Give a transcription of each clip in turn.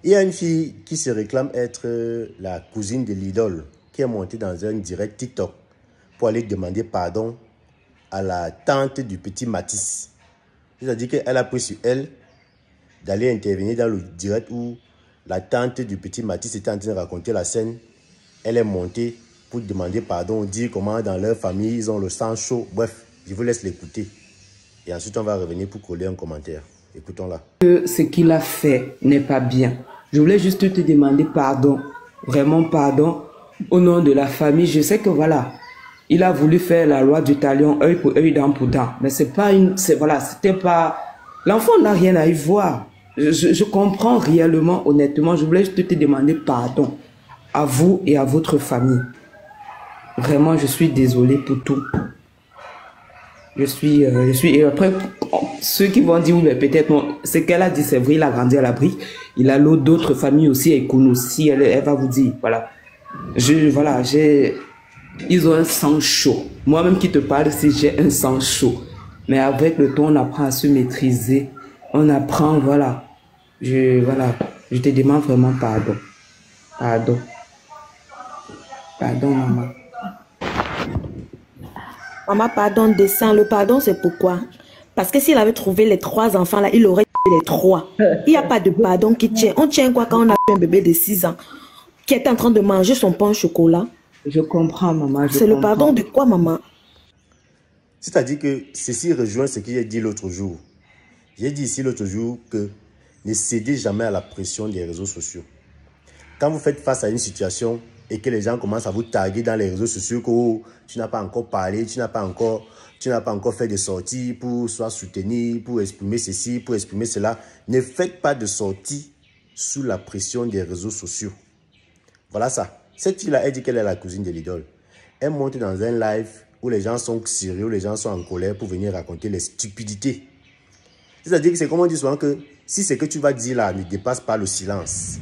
Il y a une fille qui se réclame être la cousine de l'idole, qui est montée dans un direct TikTok pour aller demander pardon à la tante du petit Matisse. C'est-à-dire qu'elle a pris sur elle d'aller intervenir dans le direct où la tante du petit Matisse était en train de raconter la scène. Elle est montée pour demander pardon, dire comment dans leur famille ils ont le sang chaud. Bref, je vous laisse l'écouter. Et ensuite, on va revenir pour coller un commentaire. Écoutons-la. Ce qu'il a fait n'est pas bien. Je voulais juste te demander pardon, vraiment pardon, au nom de la famille. Je sais que voilà, il a voulu faire la loi du talion, œil pour œil, dent pour dent. Mais c'est pas une, voilà, c'était pas, l'enfant n'a rien à y voir. Je comprends réellement, honnêtement. Je voulais juste te demander pardon à vous et à votre famille. Vraiment, je suis désolé pour tout. Et après, ceux qui vont dire, oui, mais peut-être, non, ce qu'elle a dit, c'est vrai, il a grandi à l'abri. Il a d'autres familles aussi, elle connaît aussi, elle va vous dire, voilà. Ils ont un sang chaud. Moi-même qui te parle, si j'ai un sang chaud. Mais avec le temps, on apprend à se maîtriser. On apprend, voilà. Je te demande vraiment pardon. Pardon. Pardon, maman. Maman, pardon, descend. Le pardon, c'est pourquoi? Parce que s'il avait trouvé les 3 enfants là, il aurait les 3. Il n'y a pas de pardon qui tient. On tient quoi quand on a un bébé de 6 ans qui est en train de manger son pain au chocolat? Je comprends, maman. C'est le pardon de quoi, maman? C'est-à-dire que ceci rejoint ce que j'ai dit l'autre jour. J'ai dit ici l'autre jour que ne cédez jamais à la pression des réseaux sociaux. Quand vous faites face à une situation et que les gens commencent à vous taguer dans les réseaux sociaux que oh, tu n'as pas encore parlé, tu n'as pas encore fait de sorties pour soit soutenir, pour exprimer ceci, pour exprimer cela, ne faites pas de sorties sous la pression des réseaux sociaux. Voilà ça. Cette fille-là, elle dit qu'elle est la cousine de l'idole. Elle monte dans un live où les gens sont sérieux, où les gens sont en colère pour venir raconter les stupidités. C'est-à-dire que c'est comme on dit souvent que si ce que tu vas dire là ne dépasse pas le silence,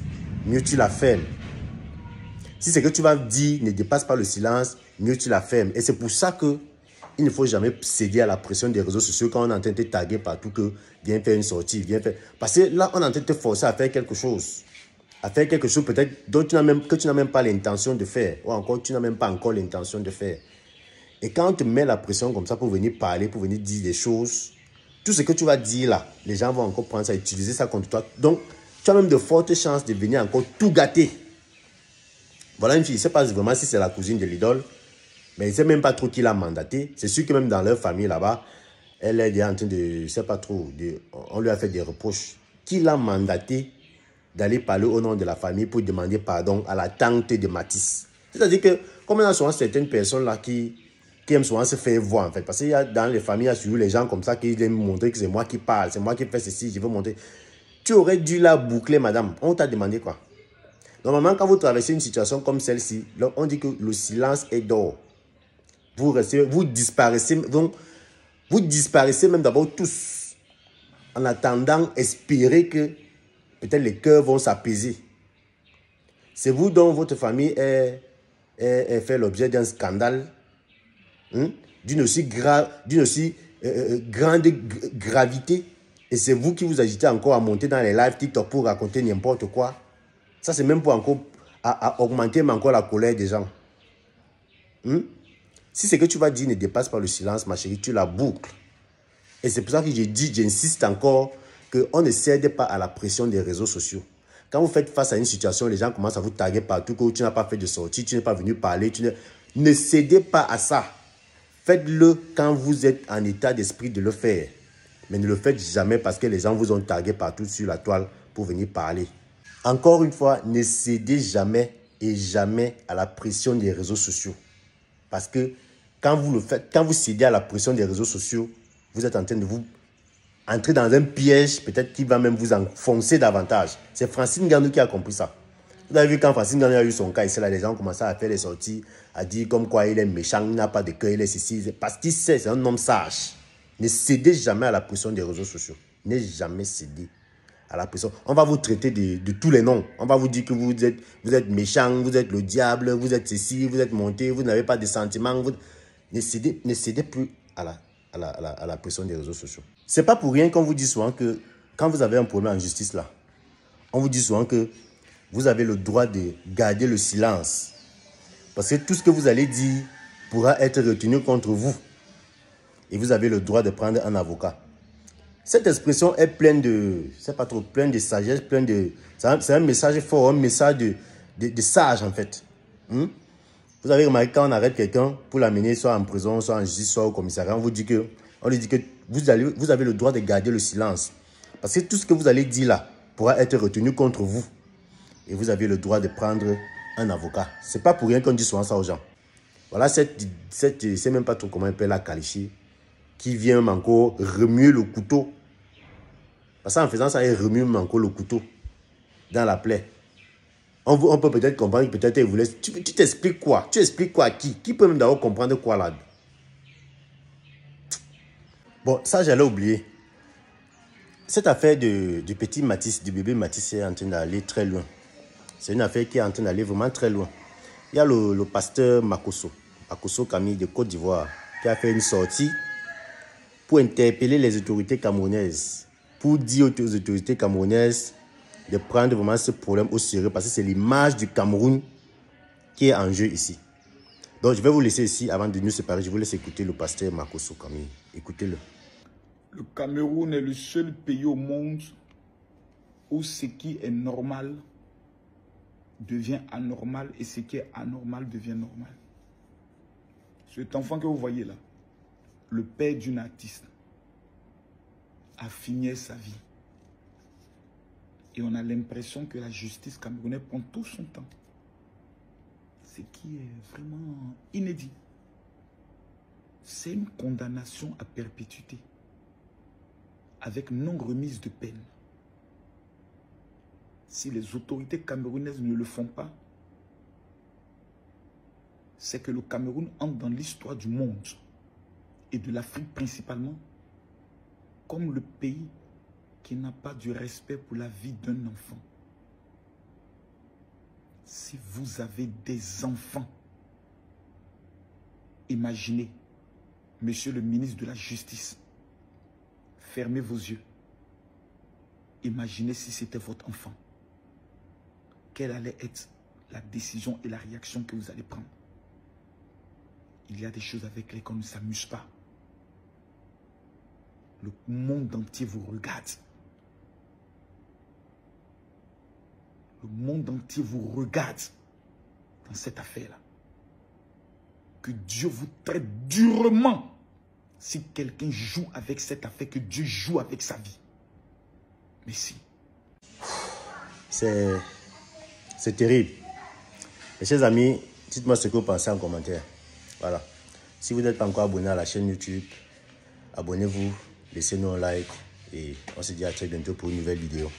mieux tu la fermes. Si ce que tu vas dire ne dépasse pas le silence, mieux tu la fermes. Et c'est pour ça que il ne faut jamais céder à la pression des réseaux sociaux quand on est en train de te taguer partout que viens faire une sortie, viens faire... Parce que là, on est en train de te forcer à faire quelque chose. À faire quelque chose peut-être que tu n'as même pas l'intention de faire. Ou encore, tu n'as même pas encore l'intention de faire. Et quand on te met la pression comme ça pour venir parler, pour venir dire des choses, tout ce que tu vas dire là, les gens vont encore prendre ça, utiliser ça contre toi. Donc, tu as même de fortes chances de venir encore tout gâter. Voilà une fille, je ne sais pas vraiment si c'est la cousine de l'idole, mais je ne sais même pas trop qui l'a mandaté. C'est sûr que même dans leur famille là-bas, elle est en train de, je ne sais pas trop, on lui a fait des reproches. Qui l'a mandaté d'aller parler au nom de la famille pour demander pardon à la tante de Matisse? C'est-à-dire que, comme on a souvent certaines personnes là qui aiment souvent se faire voir en fait, parce qu'il y a dans les familles, il y a souvent les gens comme ça qui aiment montrer que c'est moi qui parle, c'est moi qui fais ceci, je veux montrer. Tu aurais dû la boucler, madame. On t'a demandé quoi? Normalement, quand vous traversez une situation comme celle-ci, on dit que le silence est d'or. Vous disparaissez, donc, vous disparaissez même d'abord tous, en attendant, espérer que peut-être les cœurs vont s'apaiser. C'est vous dont votre famille est fait l'objet d'un scandale, d'une aussi grande gravité. Et c'est vous qui vous agitez encore à monter dans les lives TikTok pour raconter n'importe quoi. Ça, c'est même pour encore à augmenter mais encore la colère des gens. Si ce que tu vas dire ne dépasse pas le silence, ma chérie, tu la boucles. Et c'est pour ça que j'ai dit, j'insiste encore, qu'on ne cède pas à la pression des réseaux sociaux. Quand vous faites face à une situation, les gens commencent à vous taguer partout, que tu n'as pas fait de sortie, tu n'es pas venu parler. Ne cédez pas à ça. Faites-le quand vous êtes en état d'esprit de le faire. Mais ne le faites jamais parce que les gens vous ont tagué partout sur la toile pour venir parler. Encore une fois, ne cédez jamais et jamais à la pression des réseaux sociaux. Parce que quand vous le faites, quand vous cédez à la pression des réseaux sociaux, vous êtes en train de vous entrer dans un piège, peut-être qui va même vous enfoncer davantage. C'est Francine Gandou qui a compris ça. Vous avez vu quand Francine Gandou a eu son cas, ici, là, les gens ont commencé à faire les sorties, à dire comme quoi il est méchant, il n'a pas de cœur, il est ceci. Parce qu'il sait, c'est un homme sage. Ne cédez jamais à la pression des réseaux sociaux. Ne jamais céder à la pression. On va vous traiter de tous les noms. On va vous dire que vous êtes méchant, vous êtes le diable, vous êtes ceci, vous êtes monté, vous n'avez pas de sentiments. Ne cédez plus à la pression des réseaux sociaux. C'est pas pour rien qu'on vous dit souvent que quand vous avez un problème en justice là, On vous dit souvent que vous avez le droit de garder le silence. Parce que tout ce que vous allez dire pourra être retenu contre vous. Et vous avez le droit de prendre un avocat. Cette expression est pleine de, c'est pas trop, pleine de sagesse, pleine de, c'est un message fort, un message de sage en fait. Vous avez remarqué quand on arrête quelqu'un pour l'amener soit en prison, soit en justice, soit au commissariat, on lui dit que vous avez le droit de garder le silence. Parce que tout ce que vous allez dire là pourra être retenu contre vous. Et vous avez le droit de prendre un avocat. C'est pas pour rien qu'on dit souvent ça aux gens. Voilà je sais même pas trop comment on peut la qualifier, qui vient encore remuer le couteau. Parce qu'en faisant ça, il remue encore le couteau dans la plaie. On peut peut-être comprendre, peut-être il voulait... Tu t'expliques quoi? Tu expliques quoi à qui? Qui peut même d'abord comprendre quoi là? Bon, ça j'allais oublier. Cette affaire du petit Mathis, du bébé Mathis est en train d'aller très loin. C'est une affaire qui est en train d'aller vraiment très loin. Il y a le pasteur Makosso Camille de Côte d'Ivoire, qui a fait une sortie pour interpeller les autorités camerounaises, pour dire aux autorités camerounaises de prendre vraiment ce problème au sérieux, parce que c'est l'image du Cameroun qui est en jeu ici. Donc je vais vous laisser ici, avant de nous séparer, je vous laisse écouter le pasteur Makosso Camille. Écoutez-le. Le Cameroun est le seul pays au monde où ce qui est normal devient anormal et ce qui est anormal devient normal. Cet enfant que vous voyez là, le père d'une artiste, a fini sa vie. Et on a l'impression que la justice camerounaise prend tout son temps. Ce qui est vraiment inédit. C'est une condamnation à perpétuité, avec non remise de peine. Si les autorités camerounaises ne le font pas, c'est que le Cameroun entre dans l'histoire du monde et de l'Afrique principalement comme le pays qui n'a pas du respect pour la vie d'un enfant. Si vous avez des enfants, imaginez, monsieur le ministre de la Justice, fermez vos yeux. Imaginez si c'était votre enfant. Quelle allait être la décision et la réaction que vous allez prendre? Il y a des choses avec lesquelles on ne s'amuse pas. Le monde entier vous regarde. Le monde entier vous regarde dans cette affaire-là. Que Dieu vous traite durement si quelqu'un joue avec cette affaire, que Dieu joue avec sa vie. Merci. C'est terrible. Mes chers amis, dites-moi ce que vous pensez en commentaire. Voilà. Si vous n'êtes pas encore abonné à la chaîne YouTube, abonnez-vous, laissez-nous un like et on se dit à très bientôt pour une nouvelle vidéo.